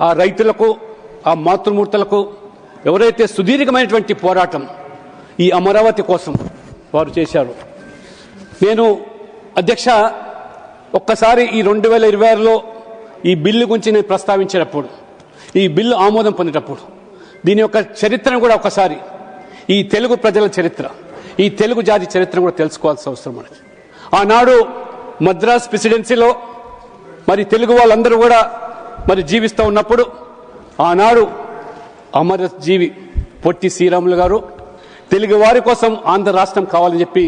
ఆ రైతులకు, ఆ మాతృమూర్తులకు ఎవరైతే సుదీర్ఘమైనటువంటి పోరాటం ఈ అమరావతి కోసం వారు చేశారు. నేను అధ్యక్ష ఒక్కసారి ఈ 2026లో ఈ బిల్లు గురించి నేను ప్రస్తావించేటప్పుడు, ఈ బిల్లు ఆమోదం పొందేటప్పుడు దీని యొక్క చరిత్రను కూడా ఒకసారి, ఈ తెలుగు ప్రజల చరిత్ర, ఈ తెలుగు జాతి చరిత్రను కూడా తెలుసుకోవాల్సిన అవసరం మనకి. ఆనాడు మద్రాస్ ప్రెసిడెన్సీలో మరి తెలుగు వాళ్ళందరూ కూడా మరి జీవిస్తూ ఉన్నప్పుడు ఆనాడు అమరజీవి పొట్టి శ్రీరాములు గారు తెలుగు వారి కోసం ఆంధ్ర రాష్ట్రం కావాలని చెప్పి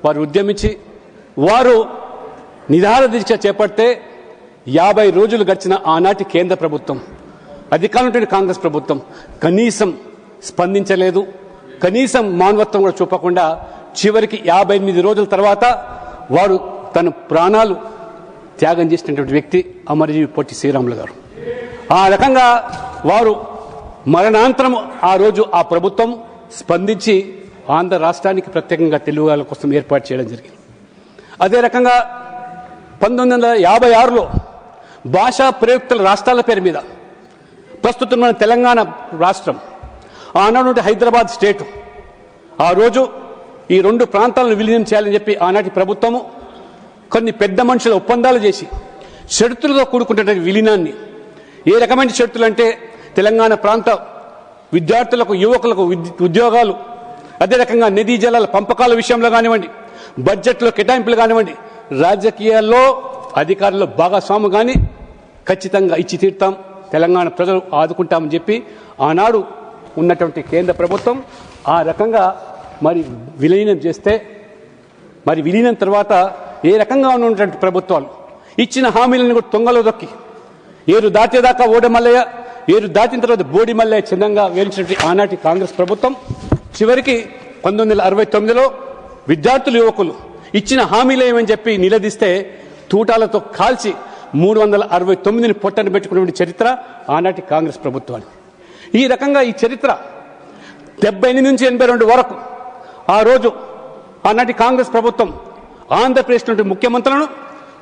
వారు ఉద్యమించి వారు నిరాహార దీక్ష చేపడితే 50 రోజులు గడిచిన ఆనాటి కేంద్ర ప్రభుత్వం, అధికారంలో కాంగ్రెస్ ప్రభుత్వం కనీసం స్పందించలేదు. కనీసం మానవత్వం కూడా చూపకుండా చివరికి 58 రోజుల తర్వాత వారు తన ప్రాణాలు త్యాగం చేసినటువంటి వ్యక్తి అమరజీవి పొట్టి శ్రీరాములు గారు. ఆ రకంగా వారు మరణాంతరం ఆ రోజు ఆ ప్రభుత్వం స్పందించి ఆంధ్ర రాష్ట్రానికి ప్రత్యేకంగా తెలుగు వాళ్ళ కోసం ఏర్పాటు చేయడం జరిగింది. అదే రకంగా 1956లో భాషా ప్రయుక్తుల రాష్ట్రాల పేరు మీద ప్రస్తుతం మన తెలంగాణ రాష్ట్రం, ఆనాడు హైదరాబాద్ స్టేటు, ఆ రోజు ఈ 2 ప్రాంతాలను విలీనం చేయాలని చెప్పి ఆనాటి ప్రభుత్వము కొన్ని పెద్ద మనుషుల ఒప్పందాలు చేసి షరతులతో కూడుకున్నటువంటి విలీనాన్ని, ఏ రకమైన షరతులు అంటే తెలంగాణ ప్రాంత విద్యార్థులకు, యువకులకు ఉద్యోగాలు, అదే రకంగా నదీ జలాల పంపకాల విషయంలో కానివ్వండి, బడ్జెట్లో కేటాయింపులు కానివ్వండి, రాజకీయాల్లో అధికారుల భాగస్వాము కానీ ఖచ్చితంగా ఇచ్చి తీరుతాం, తెలంగాణ ప్రజలు ఆదుకుంటామని చెప్పి ఆనాడు ఉన్నటువంటి కేంద్ర ప్రభుత్వం ఆ రకంగా మరి విలీనం చేస్తే, మరి విలీనం తర్వాత ఏ రకంగా ఉన్నటువంటి ప్రభుత్వాలు ఇచ్చిన హామీలను కూడా తొంగలో దొక్కి ఏరు దాటేదాకా ఓడమల్లయ్య, ఏరు దాటిన తర్వాత బోడి మల్లయ్య చిన్నంగా వేయించినటువంటి ఆనాటి కాంగ్రెస్ ప్రభుత్వం చివరికి 1969లో విద్యార్థులు, యువకులు ఇచ్చిన హామీలు ఏమని చెప్పి నిలదీస్తే తూటాలతో కాల్చి 369ని పొట్టను పెట్టుకునే చరిత్ర ఆనాటి కాంగ్రెస్ ప్రభుత్వానికి. ఈ రకంగా ఈ చరిత్ర 78 నుంచి 82 వరకు ఆ రోజు ఆనాటి కాంగ్రెస్ ప్రభుత్వం ఆంధ్రప్రదేశ్ నుండి ముఖ్యమంత్రులను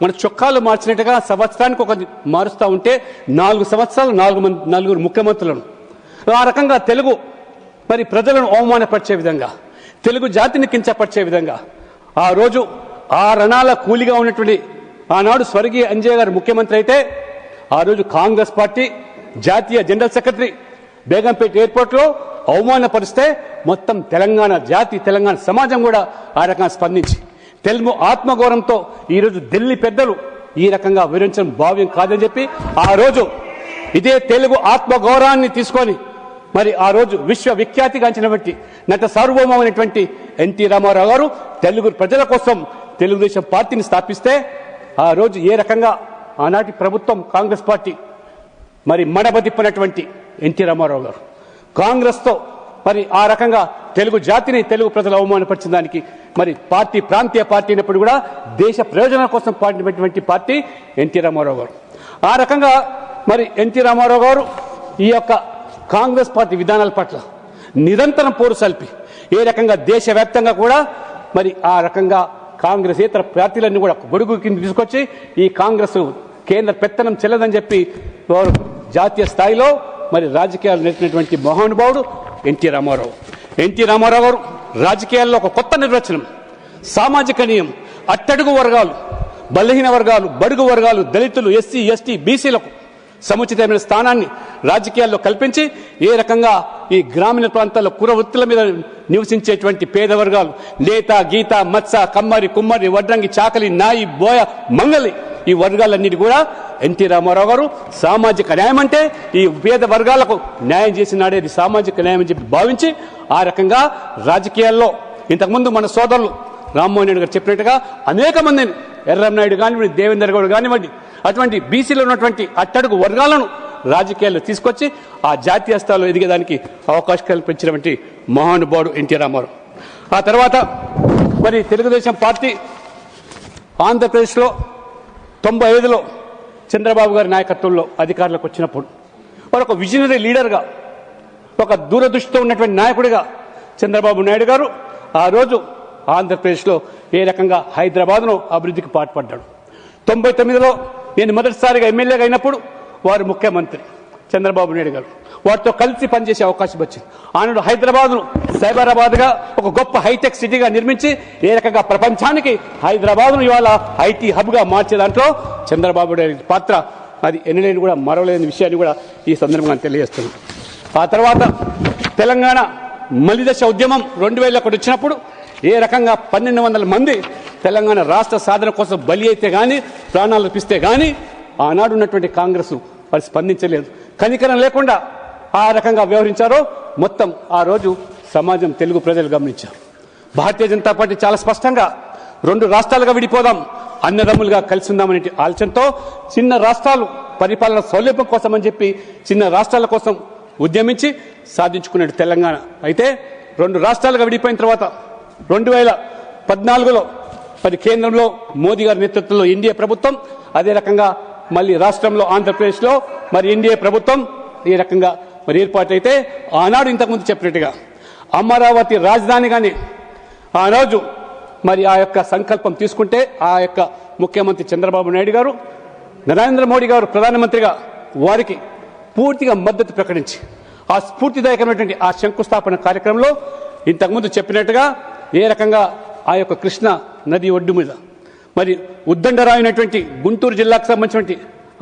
మన చొక్కాలు మార్చినట్టుగా సంవత్సరానికి ఒక మారుస్తూ ఉంటే 4 సంవత్సరాలు 4 ముఖ్యమంత్రులను ఆ రకంగా తెలుగు మరి ప్రజలను అవమానపరిచే విధంగా, తెలుగు జాతిని కించపరిచే విధంగా ఆ రోజు ఆ రణాల కూలిగా ఉన్నటువంటి ఆనాడు స్వర్గీయ అంజయ్య గారు ముఖ్యమంత్రి అయితే ఆ రోజు కాంగ్రెస్ పార్టీ జాతీయ జనరల్ సెక్రటరీ బేగంపేట ఎయిర్పోర్ట్లో అవమానపరిస్తే మొత్తం తెలంగాణ జాతి, తెలంగాణ సమాజం కూడా ఆ రకంగా స్పందించి తెలుగు ఆత్మగౌరవంతో ఈరోజు ఢిల్లీ పెద్దలు ఈ రకంగా వివరించడం భావ్యం కాదని చెప్పి ఆ రోజు ఇదే తెలుగు ఆత్మగౌరవాన్ని తీసుకొని మరి ఆ రోజు విశ్వవిఖ్యాతిగాంచినటువంటి నట సార్వభౌమైనటువంటి ఎన్టీ రామారావు గారు తెలుగు ప్రజల కోసం తెలుగుదేశం పార్టీని స్థాపిస్తే ఆ రోజు ఏ రకంగా ఆనాటి ప్రభుత్వం కాంగ్రెస్ పార్టీ మరి మడబదిప్పినటువంటి ఎన్టీ రామారావు గారు కాంగ్రెస్తో మరి ఆ రకంగా తెలుగు జాతిని, తెలుగు ప్రజలు అవమానపరిచిన దానికి మరి పార్టీ ప్రాంతీయ పార్టీ అయినప్పుడు కూడా దేశ ప్రయోజనాల కోసం పాటినటువంటి పార్టీ ఎన్టీ రామారావు గారు. ఆ రకంగా మరి ఎన్టీ రామారావు గారు ఈ యొక్క కాంగ్రెస్ పార్టీ విధానాల పట్ల నిరంతరం పోరు సల్పి ఏ రకంగా దేశవ్యాప్తంగా కూడా మరి ఆ రకంగా కాంగ్రెస్ ఇతర పార్టీలన్నీ కూడా గొడుగు కింద తీసుకొచ్చి ఈ కాంగ్రెస్ కేంద్ర పెత్తనం చెల్లదని చెప్పి వారు జాతీయ స్థాయిలో మరి రాజకీయాలు నేర్పినటువంటి మహానుభావుడు ఎన్టీ రామారావు. ఎన్టీ రామారావు గారు రాజకీయాల్లో ఒక కొత్త నిర్వచనం, సామాజిక నియమం, అట్టడుగు వర్గాలు, బలహీన వర్గాలు, బడుగు వర్గాలు, దళితులు, ఎస్సీ, ఎస్టీ, బీసీలకు సముచితమైన స్థానాన్ని రాజకీయాల్లో కల్పించి ఏ రకంగా ఈ గ్రామీణ ప్రాంతాల్లో కుల వృత్తుల మీద నివసించేటువంటి పేద వర్గాలు, నేత, గీత, మత్స, కమ్మరి, కుమ్మరి, వడ్రంగి, చాకలి, నాయి, బోయ, మంగలి, ఈ వర్గాలన్నిటి కూడా ఎన్టీ రామారావు గారు సామాజిక న్యాయం అంటే ఈ పేద వర్గాలకు న్యాయం చేసినాడే ఇది సామాజిక న్యాయం అని చెప్పి భావించి ఆ రకంగా రాజకీయాల్లో ఇంతకుముందు మన సోదరులు రామ్మోహన్ రెడ్డి గారు చెప్పినట్టుగా అనేక మందిని, ఎర్రన్నాయుడు కానివ్వండి, దేవేందర్ గౌడ్ కానివ్వండి, అటువంటి బీసీలో ఉన్నటువంటి అట్టడుగు వర్గాలను రాజకీయాల్లో తీసుకొచ్చి ఆ జాతీయ స్థాయిలో ఎదిగేదానికి అవకాశం కల్పించినటువంటి మహానుభావుడు ఎన్టీ రామారావు. ఆ తర్వాత మరి తెలుగుదేశం పార్టీ ఆంధ్రప్రదేశ్లో 95లో చంద్రబాబు గారి నాయకత్వంలో అధికారులకు వచ్చినప్పుడు వారు ఒక విజనరీ లీడర్గా, ఒక దూరదృష్టితో ఉన్నటువంటి నాయకుడిగా చంద్రబాబు నాయుడు గారు ఆ రోజు ఆంధ్రప్రదేశ్లో ఏ రకంగా హైదరాబాద్ను అభివృద్ధికి పాటుపడ్డాడు. 99లో నేను మొదటిసారిగా ఎమ్మెల్యేగా అయినప్పుడు వారు ముఖ్యమంత్రి. చంద్రబాబు నాయుడు గారు వాటితో కలిసి పనిచేసే అవకాశం వచ్చింది. ఆనాడు హైదరాబాద్ను సైబరాబాద్గా ఒక గొప్ప హైటెక్ సిటీగా నిర్మించి ఏ రకంగా ప్రపంచానికి హైదరాబాద్ను ఇవాళ ఐటీ హబ్గా మార్చే దాంట్లో చంద్రబాబు నాయుడు పాత్ర అది ఎన్నలేని కూడా మరవలేని విషయాన్ని కూడా ఈ సందర్భంగా తెలియజేస్తున్నాం. ఆ తర్వాత తెలంగాణ మలిదశ ఉద్యమం 2001 వచ్చినప్పుడు ఏ రకంగా 1200 మంది తెలంగాణ రాష్ట్ర సాధన కోసం బలి అయితే కానీ ప్రాణాలు అర్పిస్తే కానీ ఆనాడు ఉన్నటువంటి కాంగ్రెస్ వారు స్పందించలేదు. కనికరం లేకుండా ఆ రకంగా వ్యవహరించారో మొత్తం ఆ రోజు సమాజం తెలుగు ప్రజలు గమనించారు. భారతీయ జనతా పార్టీ చాలా స్పష్టంగా 2 రాష్ట్రాలుగా విడిపోదాం, అన్నదమ్ములుగా కలిసి ఉందామనే ఆలోచనతో చిన్న రాష్ట్రాలు పరిపాలన సౌలభ్యం కోసం అని చెప్పి చిన్న రాష్ట్రాల కోసం ఉద్యమించి సాధించుకున్నాడు తెలంగాణ. అయితే 2 రాష్ట్రాలుగా విడిపోయిన తర్వాత 2014లో మరి కేంద్రంలో మోదీ గారి నేతృత్వంలో ఎన్డీఏ ప్రభుత్వం, అదే రకంగా మళ్ళీ రాష్ట్రంలో ఆంధ్రప్రదేశ్లో మరి ఎన్డీఏ ప్రభుత్వం ఈ రకంగా మరి ఏర్పాటైతే ఆనాడు ఇంతకుముందు చెప్పినట్టుగా అమరావతి రాజధానిగానే ఆ రోజు మరి ఆ యొక్క సంకల్పం తీసుకుంటే ఆ యొక్క ముఖ్యమంత్రి చంద్రబాబు నాయుడు గారు నరేంద్ర మోడీ గారు ప్రధానమంత్రిగా వారికి పూర్తిగా మద్దతు ప్రకటించి ఆ స్ఫూర్తిదాయకమైనటువంటి ఆ శంకుస్థాపన కార్యక్రమంలో ఇంతకుముందు చెప్పినట్టుగా ఏ రకంగా ఆ యొక్క కృష్ణ నది ఒడ్డు మీద మరి ఉద్దండరాయినటువంటి గుంటూరు జిల్లాకు సంబంధించినటువంటి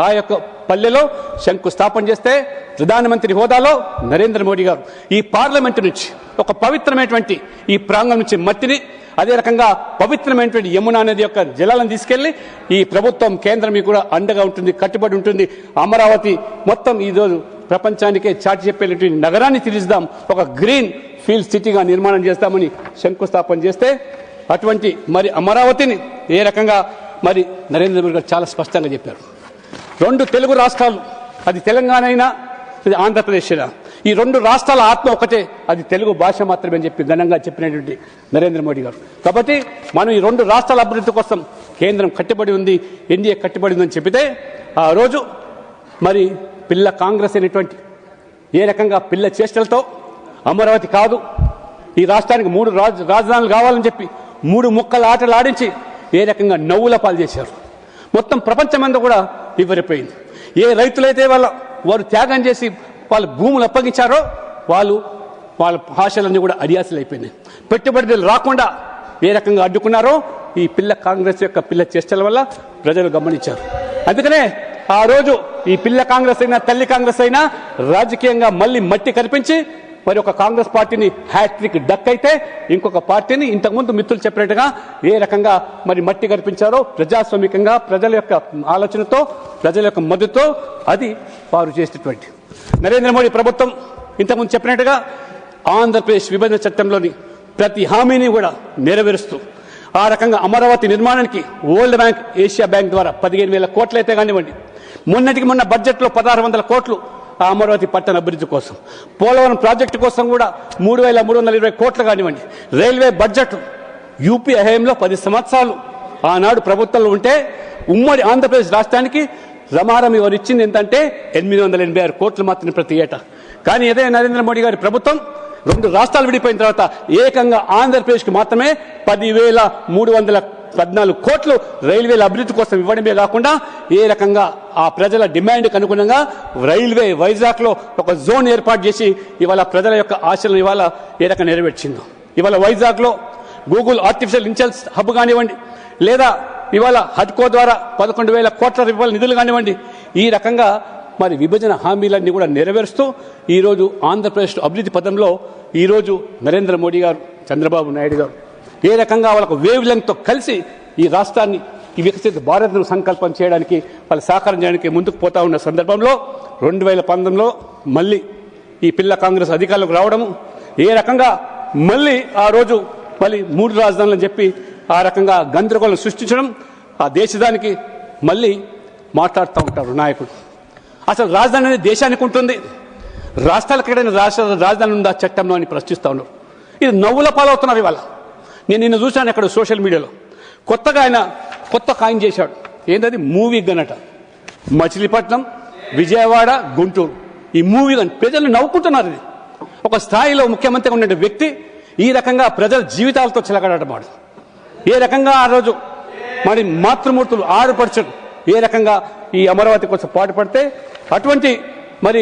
ఆ యొక్క పల్లెలో శంకుస్థాపన చేస్తే ప్రధానమంత్రి హోదాలో నరేంద్ర మోడీ గారు ఈ పార్లమెంటు నుంచి ఒక పవిత్రమైనటువంటి ఈ ప్రాంగణం నుంచి మట్టిని, అదే రకంగా పవిత్రమైనటువంటి యమునా నది యొక్క జలాలను తీసుకెళ్లి ఈ ప్రభుత్వం కేంద్రం కూడా అండగా ఉంటుంది, కట్టుబడి ఉంటుంది. అమరావతి మొత్తం ఈరోజు ప్రపంచానికే చాటి చెప్పేటువంటి నగరాన్ని తీర్చిదాం, ఒక గ్రీన్ ఫీల్డ్ సిటీగా నిర్మాణం చేస్తామని శంకుస్థాపన చేస్తే అటువంటి మరి అమరావతిని ఏ రకంగా మరి నరేంద్ర మోడీ గారు చాలా స్పష్టంగా చెప్పారు. 2 తెలుగు రాష్ట్రాలు, అది తెలంగాణ అయినా అది ఆంధ్రప్రదేశ్ అయినా, ఈ 2 రాష్ట్రాల ఆత్మ ఒకటే, అది తెలుగు భాష మాత్రమే అని చెప్పి ఘనంగా చెప్పినటువంటి నరేంద్ర మోడీ గారు. కాబట్టి మనం ఈ 2 రాష్ట్రాల అభివృద్ధి కోసం కేంద్రం కట్టుబడి ఉంది, ఎన్డీఏ కట్టుబడి ఉందని చెప్పితే ఆ రోజు మరి పిల్ల కాంగ్రెస్ అయినటువంటి ఏ రకంగా పిల్ల చేష్టలతో అమరావతి కాదు, ఈ రాష్ట్రానికి 3 రాజధానులు కావాలని చెప్పి 3 ముక్కల ఆటలు ఆడించి ఏ రకంగా నవ్వుల పాలు చేశారు. మొత్తం ప్రపంచమంతా కూడా వివరిపోయింది. ఏ రైతులైతే వారు త్యాగం చేసి వాళ్ళ భూములు అప్పగించారో వాళ్ళ భాషలన్నీ కూడా అడియాసలు అయిపోయినాయి. పెట్టుబడులు రాకుండా ఏ రకంగా అడ్డుకున్నారో ఈ పిల్ల కాంగ్రెస్ యొక్క పిల్ల చేష్టల వల్ల ప్రజలు గమనించారు. అందుకనే ఆ రోజు ఈ పిల్ల కాంగ్రెస్ అయినా తల్లి కాంగ్రెస్ అయినా రాజకీయంగా మళ్ళీ మట్టి కనిపించి మరి ఒక కాంగ్రెస్ పార్టీని హ్యాట్రిక్ డక్ అయితే ఇంకొక పార్టీని ఇంతకుముందు మిత్రులు చెప్పినట్టుగా ఏ రకంగా మరి మట్టి కనిపించారో ప్రజాస్వామికంగా ప్రజల యొక్క ఆలోచనతో ప్రజల యొక్క మద్దతుతో అది వారు చేసినటువంటి నరేంద్ర మోడీ ప్రభుత్వం ఇంతకుముందు చెప్పినట్టుగా ఆంధ్రప్రదేశ్ విభజన చట్టంలోని ప్రతి హామీని కూడా నెరవేరుస్తూ ఆ రకంగా అమరావతి నిర్మాణానికి వరల్డ్ బ్యాంక్, ఏషియా బ్యాంక్ ద్వారా 15,000 కోట్లు అయితే కానివ్వండి, మొన్న బడ్జెట్లో 1,600 కోట్లు ఆ అమరావతి పట్టణ అభివృద్ధి కోసం, పోలవరం ప్రాజెక్టు కోసం కూడా 3,320 కోట్లు కానివ్వండి, రైల్వే బడ్జెట్ యూపీ హయాంలో 10 సంవత్సరాలు ఆనాడు ప్రభుత్వంలో ఉంటే ఉమ్మడి ఆంధ్రప్రదేశ్ రాష్ట్రానికి రమారం వారు ఇచ్చింది ఏంటంటే 886 కోట్లు మాత్రమే ప్రతి ఏటా. కానీ అదే నరేంద్ర మోడీ గారి ప్రభుత్వం 2 రాష్ట్రాలు విడిపోయిన తర్వాత ఏకంగా ఆంధ్రప్రదేశ్కి మాత్రమే 10,314 కోట్లు రైల్వేల అభివృద్ధి కోసం ఇవ్వడమే కాకుండా ఏ రకంగా ఆ ప్రజల డిమాండ్కి అనుగుణంగా రైల్వే వైజాగ్లో ఒక జోన్ ఏర్పాటు చేసి ఇవాళ ప్రజల యొక్క ఆశలను ఇవాళ ఏ రకంగా నెరవేర్చిందో. ఇవాళ వైజాగ్లో గూగుల్ ఆర్టిఫిషియల్ ఇంటెలిజెన్స్ హబ్ కానివ్వండి, లేదా ఇవాళ హడ్కో ద్వారా 11,000 కోట్ల రూపాయల నిధులు కానివ్వండి, ఈ రకంగా మరి విభజన హామీలన్నీ కూడా నెరవేరుస్తూ ఈరోజు ఆంధ్రప్రదేశ్ అభివృద్ధి పదంలో ఈరోజు నరేంద్ర మోడీ గారు, చంద్రబాబు నాయుడు గారు ఏ రకంగా వాళ్ళకు వేవ్ లెంగ్త్తో కలిసి ఈ రాష్ట్రాన్ని ఈ వికసిత భారత్ను సంకల్పం చేయడానికి వాళ్ళు సహకారం చేయడానికి ముందుకు పోతా ఉన్న సందర్భంలో 2019లో మళ్ళీ ఈ పిల్ల కాంగ్రెస్ అధికారులకు రావడము, ఏ రకంగా మళ్ళీ ఆ రోజు మళ్ళీ 3 రాజధానులని చెప్పి ఆ రకంగా గందరగోళం సృష్టించడం, ఆ దేశానికి మళ్ళీ మాట్లాడుతూ ఉంటారు నాయకుడు. అసలు రాజధాని అనేది దేశానికి ఉంటుంది, రాష్ట్రాలకు ఎక్కడైనా రాజధాని ఉందా చట్టంలో అని ప్రశ్నిస్తూ ఉన్నారు. ఇది నవ్వుల పాలవుతున్నారు. ఇవాళ నేను నిన్న చూశాను అక్కడ సోషల్ మీడియాలో కొత్తగా ఆయన కొత్త కాయిన్ చేశాడు. ఏంటది? మూవీ గన్ అట. మచిలీపట్నం, విజయవాడ, గుంటూరు ఈ మూవీ గన్. ప్రజలు నవ్వుకుంటున్నారు. ఇది ఒక స్థాయిలో ముఖ్యమంత్రిగా ఉన్న వ్యక్తి ఈ రకంగా ప్రజల జీవితాలతో చిలకడటమాడు. ఏ రకంగా ఆ రోజు మరి మాతృమూర్తులు ఆరుపరచడు ఏ రకంగా ఈ అమరావతి కోసం పాటుపడితే అటువంటి మరి